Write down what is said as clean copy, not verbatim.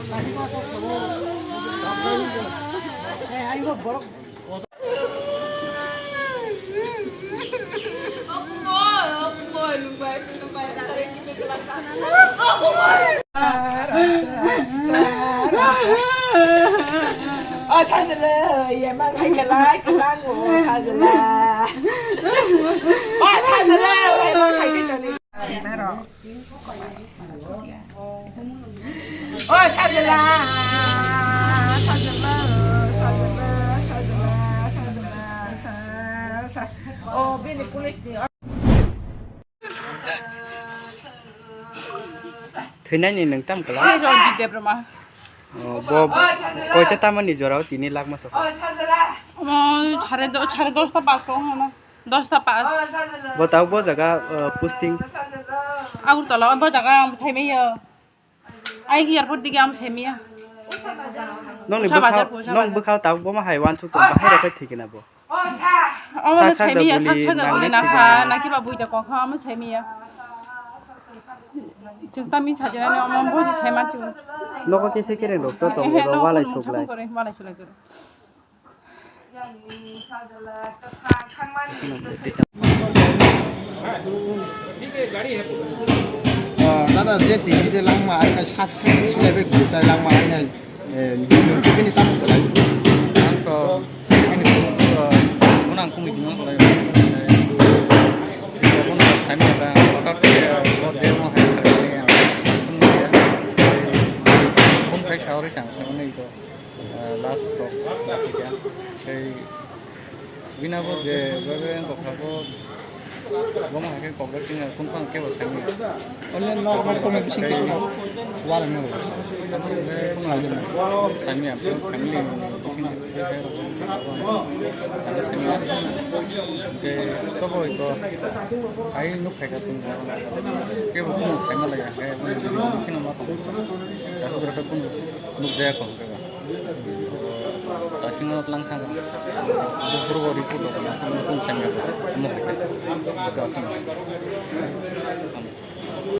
sao rồi vậy mà hay cái lái ngủ sao rồi là sao rồi vậy mà hay cái trò này ôi sao rồi là sao rồi là sao rồi là sao rồi là sao rồi là sao ô bên này police này thế này thì nâng tâm cả Ini lắm. rồi gì đẹp rồi mà. Bo coi cho tâm anh giờ 3 lakh mà sao? साढ़े 10টা पास को है ना 10টা पास बताओ वो जगह posting Agurtala अब जगह हम छै में ये आई की एयरपोर्ट दिखे हम छै में नों बुखाव ताऊ वो में हाईवान चुप तो बाहर रखे ठीक है ना वो अब छै में ये साथ बोली ना फा ना कि बाबू इधर को हम छै में ये chúng ta mình 찾아 내가 엄마 보지 잘 맞죠 너가 कैसे करें डॉक्टर तो वो वाला ही सुगलाई वाला सुगलाई 나는 이제 디제 랑마 아이가 삭삭 실내백 고사 랑마 아이가 기분이 땀 거라. 그 문안 공이 있는 거라요. 오늘 재미가 어떻게 어디로 할까요? 홈페이지 샤워를 장소는 이거 라스트 어떻게 저희 위나버 제 웹에 거하고 뭐만 하게 거기 그냥 공판 깨고 장면 얼른 너 말고는 무슨 게 와라는 거. 장면 패밀리 तो वो तो आई नुक है क्या तुम के वो तुम सही में लगा है वो लेकिन हम आप यार तो रखा तुम नुक जाया कौन का ताकि ना लंग था वो पूरा वो रिपोर्ट होगा तुम सही में हम लोग